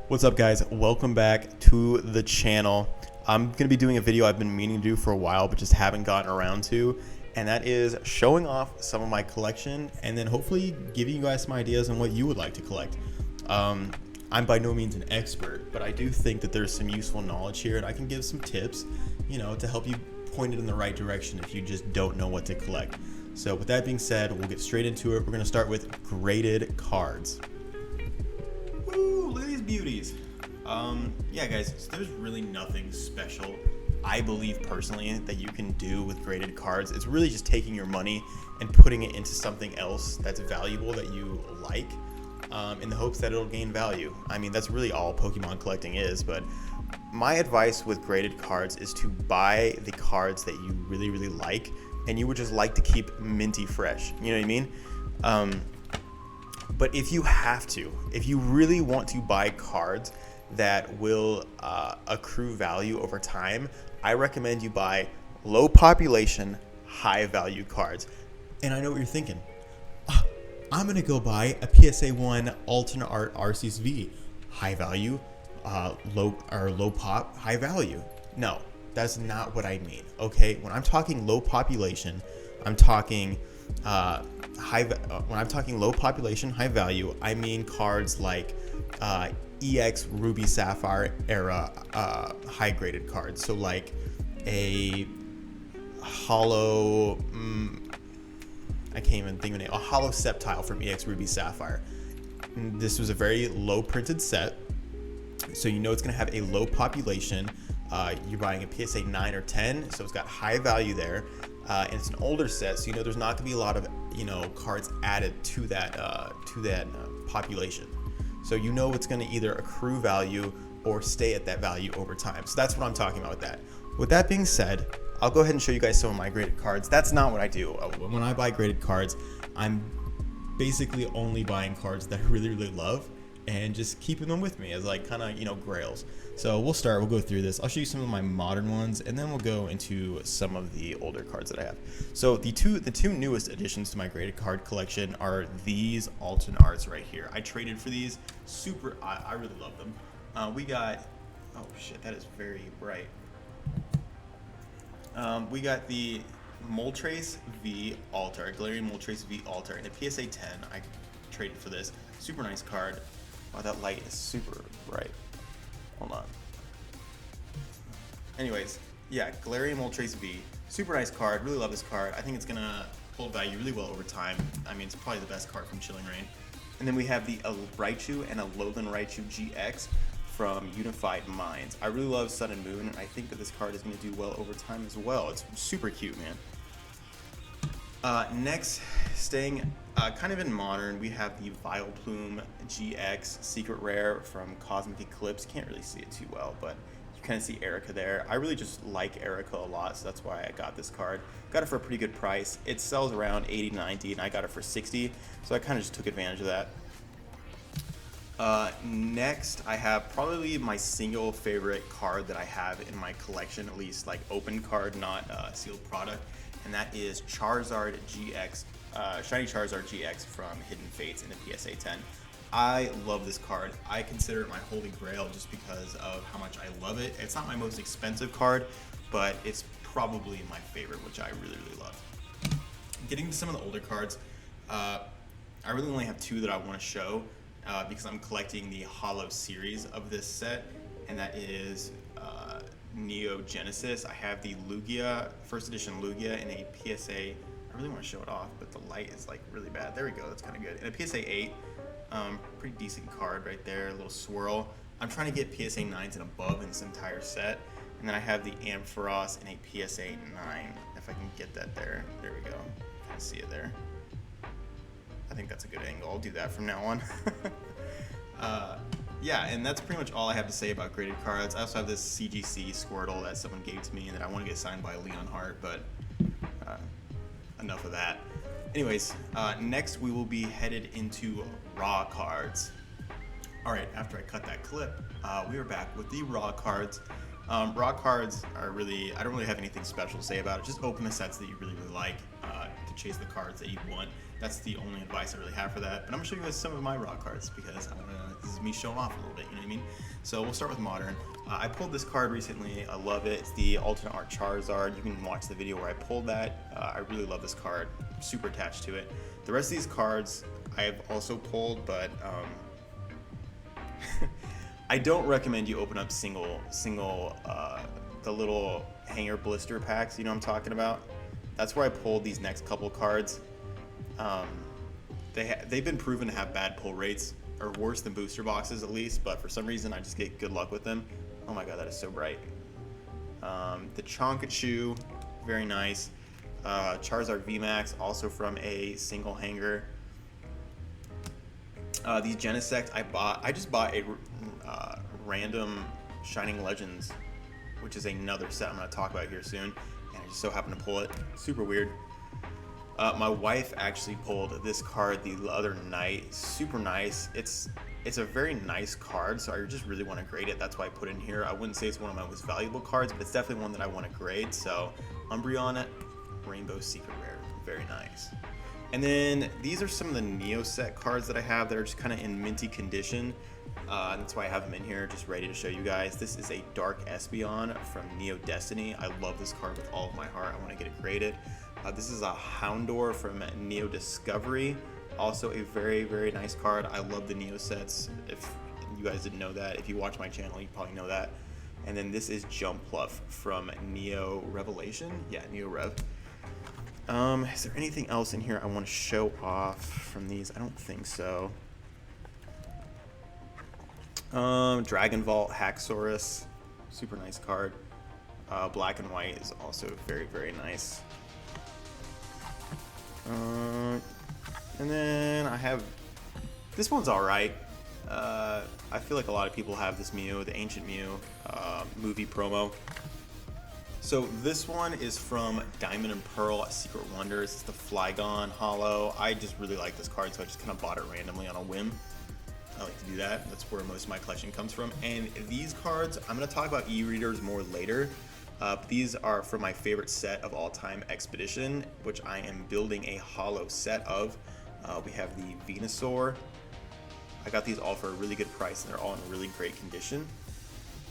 What's up, guys? Welcome back to the channel. I'm going to be doing a video I've been meaning to do for a while but just haven't gotten around to, and that is showing off some of my collection and then hopefully giving you guys some ideas on what you would like to collect. I'm by no means an expert, but I do think that there's some useful knowledge here, and I can give some tips, to help you point it in the right direction if you just don't know what to collect. So with that being said, we'll get straight into it. We're going to start with graded cards. Woo, look at these beauties. Yeah, guys, so there's really nothing special, I believe personally, that you can do with graded cards. It's really just taking your money and putting it into something else that's valuable that you like, in the hopes that it'll gain value. I mean, that's really all Pokemon collecting is, but my advice with graded cards is to buy the cards that you really, really like and you would just like to keep minty fresh. You know what I mean? But if you really want to buy cards that will accrue value over time, I recommend you buy low population, high value cards. And I know what you're thinking. I'm going to go buy a PSA 1 alternate art Arceus V. High value, low pop, high value. No, that's not what I mean. Okay, when I'm talking low population, I'm talking when I'm talking low population, high value, I mean cards like EX Ruby Sapphire era high graded cards. So like a hollow, I can't even think of a name, a hollow Sceptile from EX Ruby Sapphire. This was a very low printed set, so you know it's going to have a low population. You're buying a PSA 9 or 10, so it's got high value there. And it's an older set, so you know there's not going to be a lot of cards added to that population. So you know it's going to either accrue value or stay at that value over time. So that's what I'm talking about with that. With that being said, I'll go ahead and show you guys some of my graded cards. That's not what I do. When I buy graded cards, I'm basically only buying cards that I really, really love and just keeping them with me as like kind of grails. So we'll go through this. I'll show you some of my modern ones, and then we'll go into some of the older cards that I have. So the two newest additions to my graded card collection are these alternate arts right here. I traded for these. I really love them. We got, oh shit, that is very bright. We got the Moltres V Altar, Galarian Moltres V Altar, and a PSA 10. I traded for this. Super nice card. Wow, that light is super bright. Hold on. Anyways, yeah, Galarian Moltres V. Super nice card. Really love this card. I think it's going to hold value really well over time. I mean, it's probably the best card from Chilling Reign. And then we have the Raichu and a Alolan Raichu GX from Unified Minds. I really love Sun and Moon, and I think that this card is going to do well over time as well. It's super cute, man. Next, staying kind of in modern, we have the Vileplume GX Secret Rare from Cosmic Eclipse. Can't really see it too well, but you kind of see Erica there. I really just like Erica a lot, so that's why I got this card. Got it for a pretty good price. It sells around 80, 90, and I got it for 60, so I kind of just took advantage of that. Next, I have probably my single favorite card that I have in my collection, at least like open card, not sealed product. And that is Charizard GX, Shiny Charizard GX from Hidden Fates in the PSA 10. I love this card. I consider it my holy grail just because of how much I love it. It's not my most expensive card, but it's probably my favorite, which I really, really love. Getting to some of the older cards, I really only have two that I want to show because I'm collecting the Holo series of this set, and that is Neo Genesis. I have the Lugia, first edition Lugia in a PSA. I really want to show it off, but the light is like really bad. There we go, that's kind of good. In a PSA 8, pretty decent card right there, a little swirl. I'm trying to get PSA 9s and above in this entire set. And then I have the Ampharos in a PSA 9, if I can get that there. There we go, kind of see it there. I think that's a good angle. I'll do that from now on. Yeah, and that's pretty much all I have to say about graded cards. I also have this CGC Squirtle that someone gave to me and that I want to get signed by Leon Hart, but enough of that. Anyways, next we will be headed into raw cards. Alright, after I cut that clip, we are back with the raw cards. Raw cards are really, I don't really have anything special to say about it. Just open the sets that you really, really like to chase the cards that you want. That's the only advice I really have for that. But I'm gonna show you guys some of my raw cards because this is me showing off a little bit, you know what I mean? So we'll start with modern. I pulled this card recently. I love it. It's the alternate art Charizard. You can watch the video where I pulled that. I really love this card. I'm super attached to it. The rest of these cards I have also pulled, but I don't recommend you open up single the little hanger blister packs. You know what I'm talking about? That's where I pulled these next couple cards. They've been proven to have bad pull rates, or worse than booster boxes at least, but for some reason I just get good luck with them. Oh my god, that is so bright. The Chonkachu, very nice. Charizard VMAX, also from a single hanger. These Genesect I just bought a random Shining Legends, which is another set I'm going to talk about here soon, and I just so happened to pull it. Super weird. My wife actually pulled this card the other night. Super nice. It's a very nice card, so I just really want to grade it. That's why I put it in here. I wouldn't say it's one of my most valuable cards, but it's definitely one that I want to grade. So Umbreon, Rainbow Secret Rare, very nice. And then these are some of the Neo set cards that I have that are just kind of in minty condition. That's why I have them in here, just ready to show you guys. This is a Dark Espeon from Neo Destiny. I love this card with all of my heart. I want to get it graded. This is a Houndour from Neo Discovery. Also a very, very nice card. I love the Neo sets. If you guys didn't know that, if you watch my channel, you probably know that. And then this is Jumpluff from Neo Revelation. Yeah, Neo Rev. Is there anything else in here I want to show off from these? I don't think so. Dragon Vault Haxorus, super nice card. Black and white is also very, very nice. And then I have, this one's alright. I feel like a lot of people have this Mew, the Ancient Mew movie promo. So this one is from Diamond and Pearl Secret Wonders. It's the Flygon Holo. I just really like this card, so I just kind of bought it randomly on a whim. I like to do that. That's where most of my collection comes from. And these cards, I'm going to talk about e-readers more later. These are from my favorite set of all time, Expedition, which I am building a holo set of. We have the Venusaur. I got these all for a really good price, and they're all in really great condition.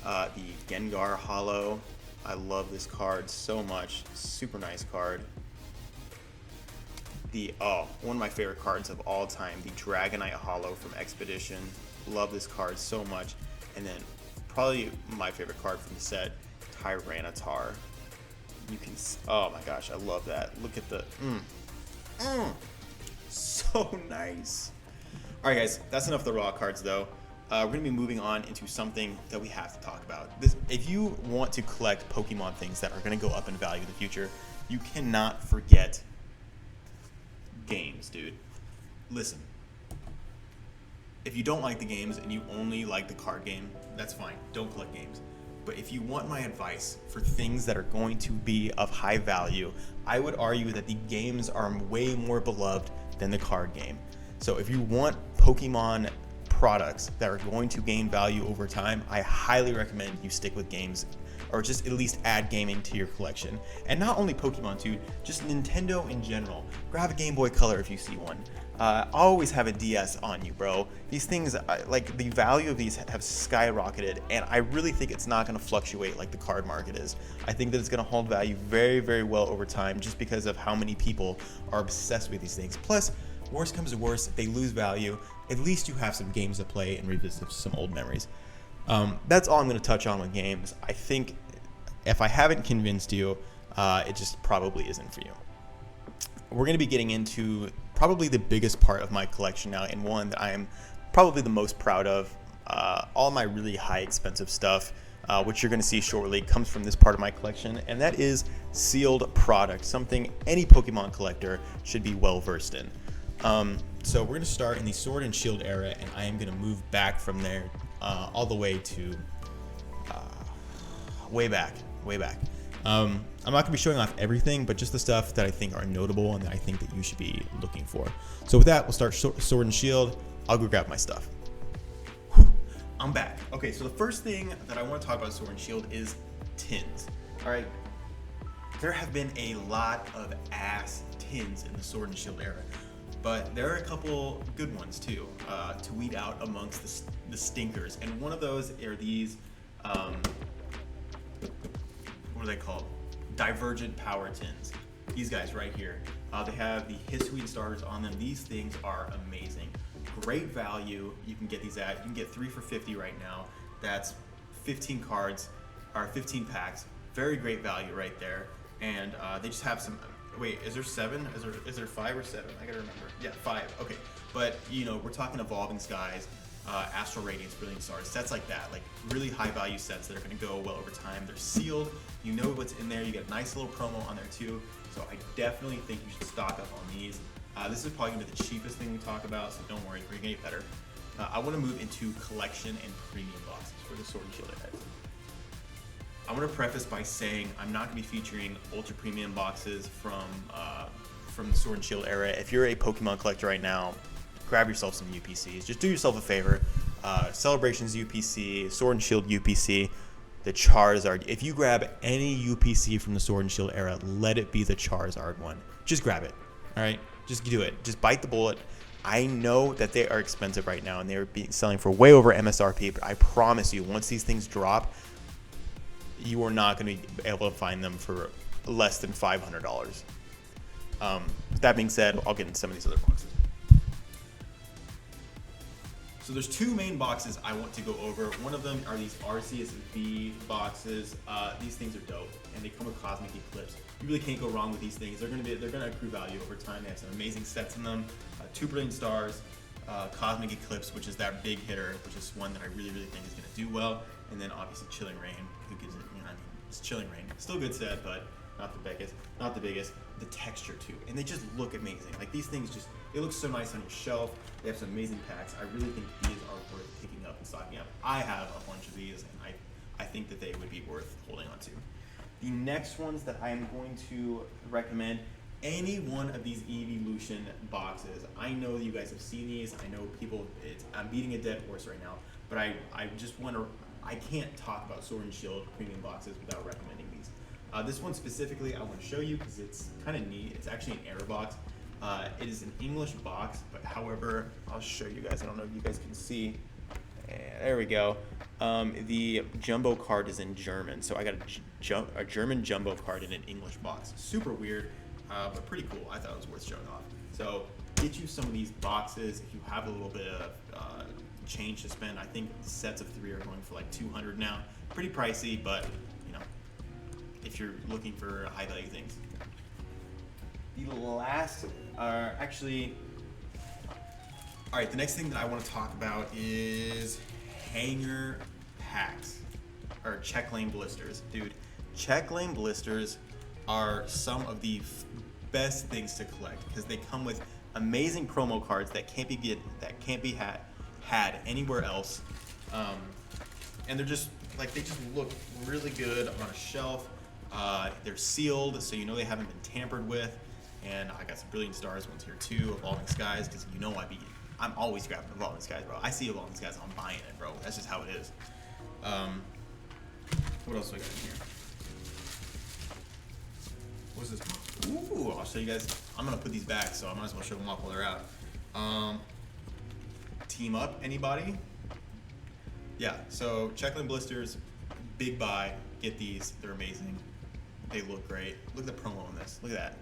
The Gengar Holo. I love this card so much. Super nice card. One of my favorite cards of all time, the Dragonite Holo from Expedition. Love this card so much. And then probably my favorite card from the set, Tyranitar. You can, oh my gosh, I love that. Look at the, so nice. All right, guys, that's enough of the raw cards though. We're going to be moving on into something that we have to talk about. If you want to collect Pokemon things that are going to go up in value in the future, you cannot forget games, dude. Listen, if you don't like the games and you only like the card game, that's fine. Don't collect games. But if you want my advice for things that are going to be of high value, I would argue that the games are way more beloved than the card game. So if you want Pokemon products that are going to gain value over time, I highly recommend you stick with games, or just at least add gaming to your collection. And not only Pokemon, dude, just Nintendo in general. Grab a Game Boy Color if you see one. Always have a DS on you, bro. These things, like the value of these have skyrocketed, and I really think it's not going to fluctuate like the card market is. I think that it's going to hold value very, very well over time, just because of how many people are obsessed with these things. Plus, worst comes to worst, they lose value. At least you have some games to play and revisit some old memories. That's all I'm going to touch on with games. I think if I haven't convinced you, it just probably isn't for you. We're going to be getting into probably the biggest part of my collection now, and one that I am probably the most proud of. All my really high expensive stuff, which you're going to see shortly, comes from this part of my collection, and that is sealed product, something any Pokemon collector should be well versed in. So we're going to start in the Sword and Shield era, and I am going to move back from there all the way to way back. I'm not going to be showing off everything, but just the stuff that I think are notable and that I think that you should be looking for. So with that, we'll start Sword and Shield. I'll go grab my stuff. I'm back. Okay, so the first thing that I want to talk about Sword and Shield is tins. All right, there have been a lot of ass tins in the Sword and Shield era, but there are a couple good ones too to weed out amongst the stinkers. And one of those are these, what are they called? Divergent power tins. These guys right here. They have the Hisuian stars on them. These things are amazing. Great value. You can get these at. You can get 3 for $50 right now. That's 15 cards, or 15 packs. Very great value right there. And they just have some. Wait, is there 7? Is there 5 or 7? I gotta remember. Yeah, 5. Okay, but you know, we're talking Evolving Skies, Astral Radiance, Brilliant Stars, sets like that, like really high value sets that are gonna go well over time. They're sealed. You know what's in there. You get a nice little promo on there too. So I definitely think you should stock up on these. This is probably gonna be the cheapest thing we talk about, so don't worry, we're gonna get better. I want to move into collection and premium boxes for the Sword and Shield heads. I want to preface by saying I'm not going to be featuring ultra premium boxes from the Sword and Shield era. If you're a Pokemon collector right now, grab yourself some UPCs. Just do yourself a favor. Celebrations UPC, Sword and Shield UPC, the Charizard. If you grab any UPC from the Sword and Shield era, let it be the Charizard one. Just grab it. All right, just do it. Just bite the bullet. I know that they are expensive right now and they're selling for way over MSRP, but I promise you, once these things drop, you are not going to be able to find them for less than $500. That being said, I'll get into some of these other boxes. So there's 2 main boxes I want to go over. One of them are these Arceus V boxes. These things are dope, and they come with Cosmic Eclipse. You really can't go wrong with these things. They're gonna accrue value over time. They have some amazing sets in them. 2 Brilliant Stars, Cosmic Eclipse, which is that big hitter, which is one that I really think is gonna do well. And then obviously Chilling Reign, who gives it, you know, I mean, it's Chilling Reign. Still a good set, but not the biggest. The texture too, and they just look amazing. Like these things they look so nice on your shelf. They have some amazing packs. I really think these are worth picking up and stocking up. I have a bunch of these, and I think that they would be worth holding on to. The next ones that I am going to recommend, any one of these Evolution boxes. I know that you guys have seen these. I know people, I'm beating a dead horse right now, but I just want to, I can't talk about Sword and Shield premium boxes without recommending these. This one specifically I want to show you because it's kind of neat. It's actually an error box. It is an English box, but however, I'll show you guys. I don't know if you guys can see. There we go. The jumbo card is in German, so I got a German jumbo card in an English box. Super weird, but pretty cool. I thought it was worth showing off. So get you some of these boxes if you have a little bit of change to spend. I think sets of 3 are going for like $200 now. Pretty pricey, but you know, if you're looking for high value things. The last, actually, all right, the next thing that I want to talk about is hanger packs, or check lane blisters. Dude, check lane blisters are some of the best things to collect because they come with amazing promo cards that can't be had anywhere else, and they're just like, they just look really good on a shelf. They're sealed, so you know they haven't been tampered with. And I got some Brilliant Stars ones here too, Evolving Skies, because you know I'm always grabbing Evolving Skies, bro. I see Evolving Skies, I'm buying it, bro. That's just how it is. What else do I got in here? What's this? Ooh, I'll show you guys. I'm gonna put these back, so I might as well show them off while they're out. Team Up, anybody? Yeah, so Checkland Blisters, big buy. Get these, they're amazing. They look great. Look at the promo on this, look at that.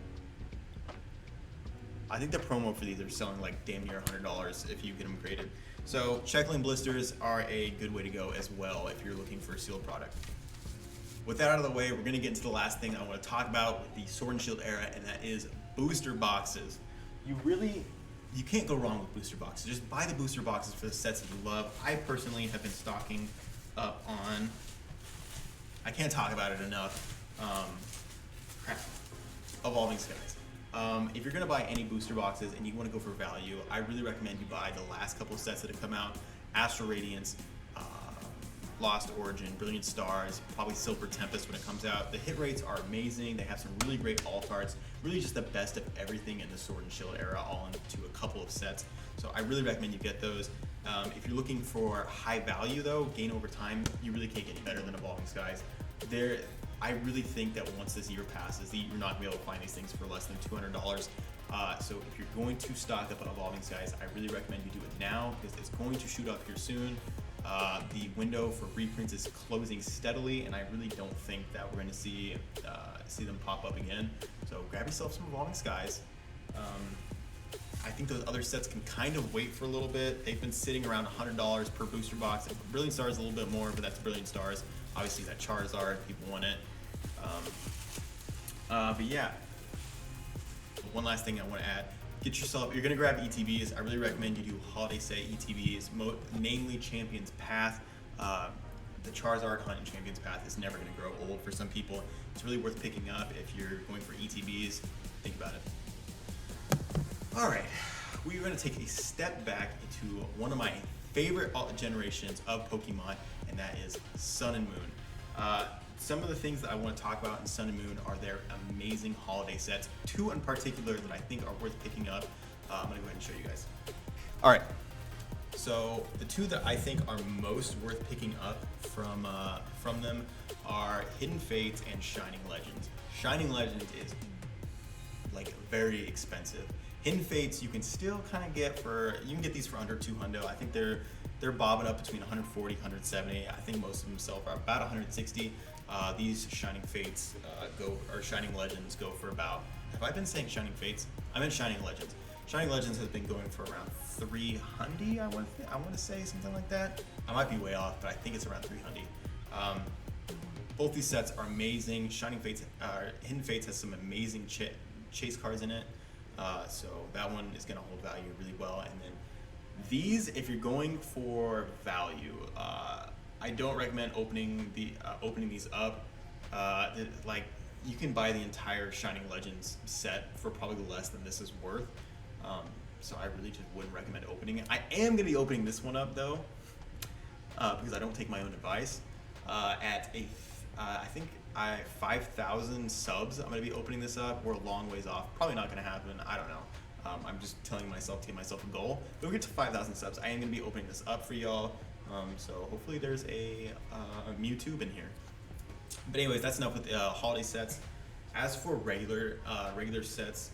I think the promo for these are selling like damn near $100 if you get them graded. So Checkland Blisters are a good way to go as well if you're looking for a sealed product. With that out of the way, we're gonna get into the last thing I wanna talk about with the Sword and Shield era, and that is booster boxes. You can't go wrong with booster boxes. Just buy the booster boxes for the sets that you love. I personally have been stocking up on, I can't talk about it enough, Evolving Skies. If you're gonna buy any booster boxes and you wanna go for value, I really recommend you buy the last couple sets that have come out. Astral Radiance, Lost Origin, Brilliant Stars, probably Silver Tempest when it comes out. The hit rates are amazing. They have some really great alt cards. Really just the best of everything in the Sword and Shield era, all into a couple of sets. So I really recommend you get those. If you're looking for high value though, gain over time, you really can't get any better than Evolving Skies. I really think that once this year passes, you're not gonna be able to find these things for less than $200. So if you're going to stock up on Evolving Skies, I really recommend you do it now because it's going to shoot up here soon. The window for reprints is closing steadily, and I really don't think that we're going to see them pop up again. So grab yourself some Evolving Skies. I think those other sets can kind of wait for a little bit. They've been sitting around $100 per booster box. Brilliant Stars a little bit more, but that's Brilliant Stars. Obviously that Charizard, people want it. But yeah, one last thing I want to add. Get yourself, you're gonna grab ETBs. I really recommend you do holiday set ETBs, namely Champions Path. The Charizard Hunt in Champions Path is never gonna grow old for some people. It's really worth picking up if you're going for ETBs. Think about it. All right, we're gonna take a step back into one of my favorite generations of Pokemon, and that is Sun and Moon. Some of the things that I want to talk about in Sun and Moon are their amazing holiday sets. Two in particular that I think are worth picking up. I'm gonna go ahead and show you guys. All right, so the two that I think are most worth picking up from them are Hidden Fates and Shining Legends. Shining Legends is like very expensive. Hidden Fates you can still kind of get you can get these for under $200. I think they're bobbing up between 140, 170. I think most of them sell for about 160. These Shining Fates Shining Legends go for about, have I been saying Shining Fates? I meant Shining Legends. Shining Legends has been going for around 300, I want to say something like that. I might be way off, but I think it's around 300. Both these sets are amazing. Hidden Fates has some amazing chase cards in it. So that one is going to hold value really well. And then these, if you're going for value, I don't recommend opening these up. Like you can buy the entire Shining Legends set for probably less than this is worth. So I really just wouldn't recommend opening it. I am going to be opening this one up though, because I don't take my own advice. I think 5,000 subs, I'm going to be opening this up. We're a long ways off. Probably not going to happen. I don't know. I'm just telling myself to give myself a goal. But we get to 5,000 subs, I am going to be opening this up for y'all. So hopefully there's a Mewtwo in here. But anyways, that's enough with holiday sets. As for regular sets,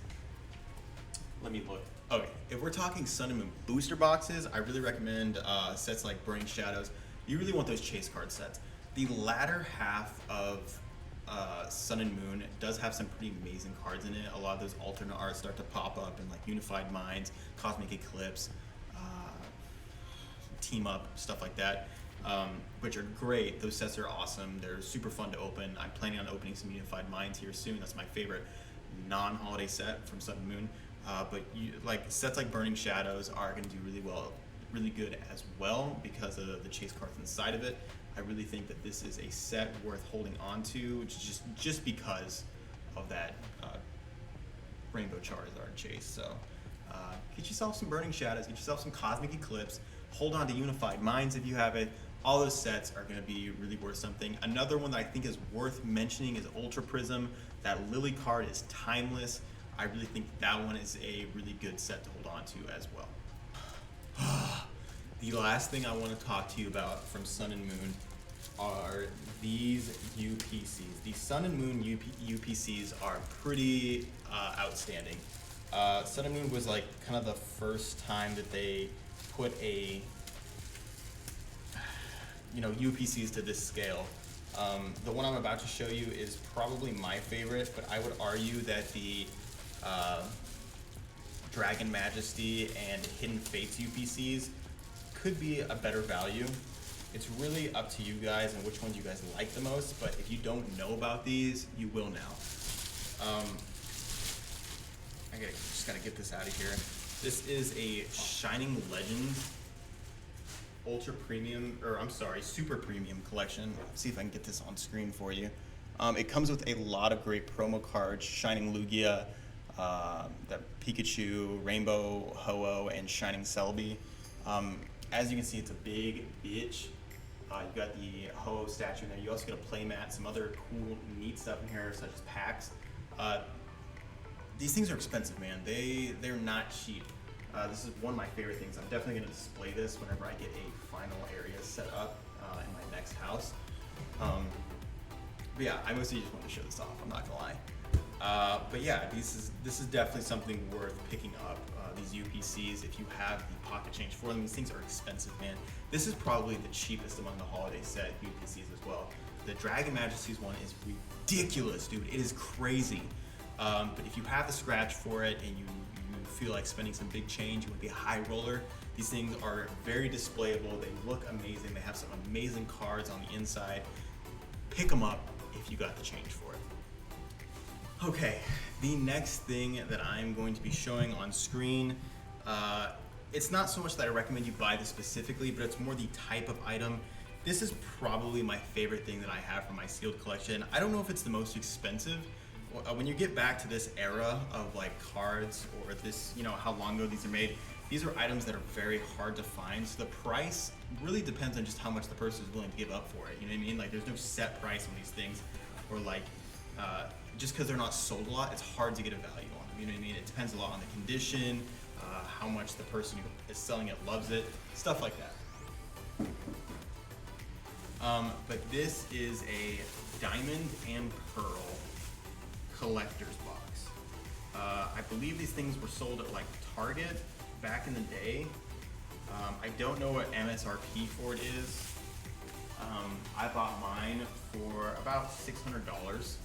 let me look. Okay, if we're talking Sun and Moon booster boxes, I really recommend sets like Burning Shadows. You really want those chase card sets. The latter half of Sun and Moon does have some pretty amazing cards in it. A lot of those alternate arts start to pop up in like Unified Minds, Cosmic Eclipse, Team Up, stuff like that, which are great. Those sets are awesome. They're super fun to open. I'm planning on opening some Unified Minds here soon. That's my favorite non-holiday set from Sun and Moon. But sets like Burning Shadows are going to do really good as well because of the chase cards inside of it. I really think that this is a set worth holding on to just because of that Rainbow Charizard chase. So get yourself some Burning Shadows, get yourself some Cosmic Eclipse, hold on to Unified Minds if you have it. All those sets are going to be really worth something. Another one that I think is worth mentioning is Ultra Prism. That Lily card is timeless. I really think that one is a really good set to hold on to as well. The last thing I want to talk to you about from Sun and Moon are these UPCs. The Sun and Moon UPCs are pretty outstanding. Sun and Moon was like kind of the first time that they put UPCs to this scale. The one I'm about to show you is probably my favorite, but I would argue that the Dragon Majesty and Hidden Fates UPCs could be a better value. It's really up to you guys and which ones you guys like the most, but if you don't know about these, you will now. Just gotta get this out of here. This is a Shining Legends Super Premium collection. Let's see if I can get this on screen for you. It comes with a lot of great promo cards: Shining Lugia, the Pikachu, Rainbow Ho-Oh, and Shining Celebi. As you can see, it's a big bitch. You've got the Ho-Oh statue in there. You also get a playmat, some other cool, neat stuff in here, such as packs. These things are expensive, man. They're not cheap. This is one of my favorite things. I'm definitely going to display this whenever I get a final area set up in my next house. But But yeah, I mostly just want to show this off. I'm not gonna lie. But yeah, this is definitely something worth picking up. These UPCs, if you have the pocket change for them, these things are expensive, man. This is probably the cheapest among the holiday set UPCs as well. The Dragon Majesty's one is ridiculous, dude. It is crazy. But if you have the scratch for it and you feel like spending some big change, you want to be a high roller, these things are very displayable. They look amazing. They have some amazing cards on the inside. Pick them up if you got the change for it. Okay, the next thing that I'm going to be showing on screen, it's not so much that I recommend you buy this specifically, but it's more the type of item. This is probably my favorite thing that I have for my sealed collection. I don't know if it's the most expensive. When you get back to this era of like cards or this, you know, how long ago these are made, these are items that are very hard to find. So the price really depends on just how much the person is willing to give up for it. You know what I mean? Like there's no set price on these things, or like, just because they're not sold a lot, it's hard to get a value on them. You know what I mean? It depends a lot on the condition, how much the person who is selling it loves it, stuff like that. But this is a diamond and pearl collector's box. I believe these things were sold at like Target back in the day. I don't know what MSRP for it is. I bought mine for about $600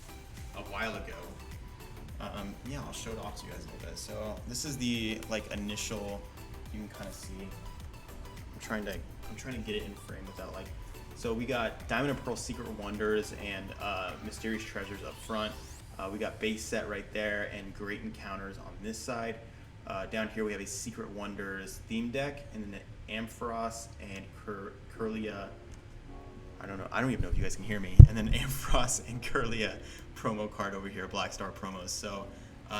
a while ago. Yeah, I'll show it off to you guys a little bit. So this is the like initial. You can kind of see. I'm trying to get it in frame without like. So we got Diamond and Pearl Secret Wonders and Mysterious Treasures up front. We got base set right there and Great Encounters on this side. Down here we have a Secret Wonders theme deck, and then an Ampharos and Curlia. I don't even know if you guys can hear me. And then Ampharos and Curlia promo card over here, Black Star promos. So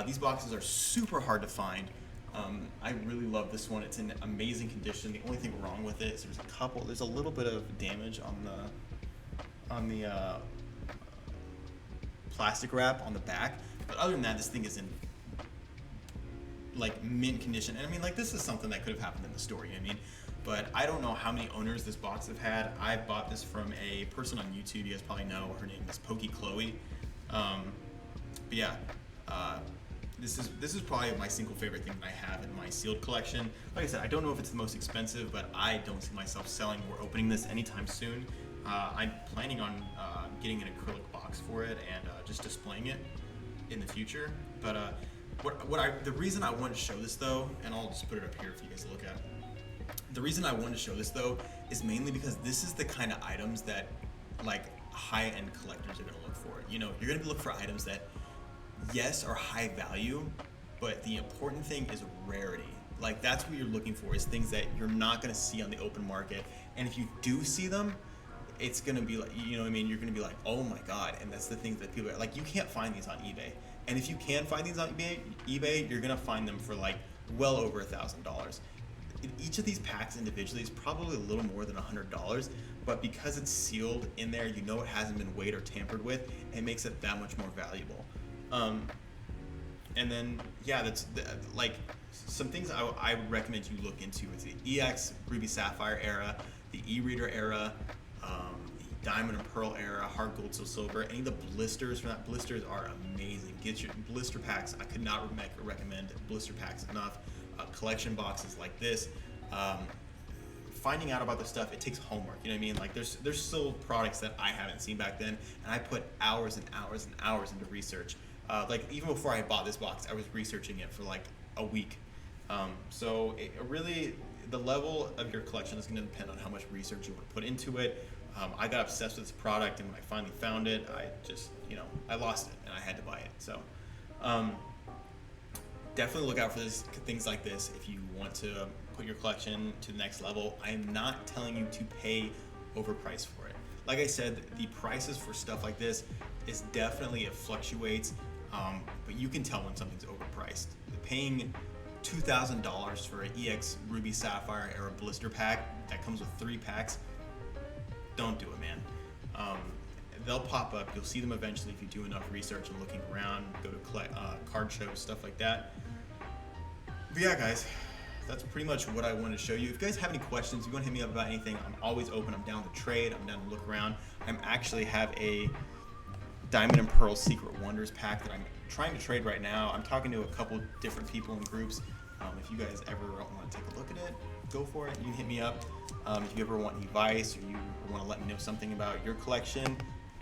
these boxes are super hard to find. I really love this one. It's in amazing condition. The only thing wrong with it is there's a little bit of damage on the plastic wrap on the back. But other than that, this thing is in like mint condition. And I mean, like this is something that could have happened in the store, you know what I mean? But I don't know how many owners this box have had. I bought this from a person on YouTube. You guys probably know her name is Pokey Chloe. But yeah, this is probably my single favorite thing that I have in my sealed collection. Like I said, I don't know if it's the most expensive, but I don't see myself selling or opening this anytime soon. I'm planning on getting an acrylic box for it and just displaying it in the future. But the reason I wanted to show this though, and I'll just put it up here for you guys to look at. The reason I wanted to show this though is mainly because this is the kind of items that like high-end collectors are gonna look for. You know, you're gonna look for items that, yes, are high value, but the important thing is rarity. Like that's what you're looking for, is things that you're not gonna see on the open market. And if you do see them, it's gonna be like, you know what I mean? You're gonna be like, oh my God. And that's the things that people are like, you can't find these on eBay. And if you can find these on eBay, you're gonna find them for like well over $1,000. Each of these packs individually is probably a little more than $100, but because it's sealed in there, you know it hasn't been weighed or tampered with, it makes it that much more valuable. And then, yeah, that's like some things I would recommend you look into. It's the EX Ruby Sapphire era, the E-Reader era, the Diamond and Pearl era, Hard Gold, Silver. Any of the blisters from that, blisters are amazing. Get your blister packs. I could not recommend blister packs enough. Collection boxes like this. Finding out about the stuff, it takes homework. You know what I mean? Like there's still products that I haven't seen back then, and I put hours and hours and hours into research. Like even before I bought this box, I was researching it for like a week. So it really, the level of your collection is going to depend on how much research you want to put into it. I got obsessed with this product, and when I finally found it, I just, I lost it, and I had to buy it. So definitely look out for things like this if you want to put your collection to the next level. I am not telling you to pay overpriced for it. Like I said, the prices for stuff like this is definitely, it fluctuates, but you can tell when something's overpriced. Paying $2,000 for an EX Ruby Sapphire era blister pack that comes with 3 packs, don't do it, man. They'll pop up. You'll see them eventually if you do enough research and looking around, go to card shows, stuff like that. But yeah, guys, that's pretty much what I wanted to show you. If you guys have any questions, if you want to hit me up about anything, I'm always open. I'm down to trade. I'm down to look around. I actually have a Diamond and Pearl Secret Wonders pack that I'm trying to trade right now. I'm talking to a couple different people in groups. If you guys ever want to take a look at it, go for it. You can hit me up. If you ever want any advice or you want to let me know something about your collection,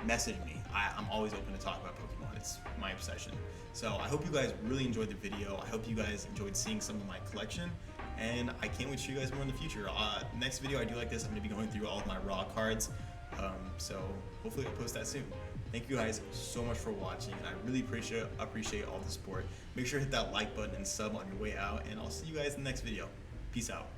message me. I'm always open to talk about Pokemon. It's my obsession. So I hope you guys really enjoyed the video. I hope you guys enjoyed seeing some of my collection, and I can't wait to show you guys more in the future. Next video I do like this, I'm going to be going through all of my raw cards. So hopefully I'll post that soon. Thank you guys so much for watching, and I really appreciate all the support. Make sure to hit that like button and sub on your way out, and I'll see you guys in the next video. Peace out.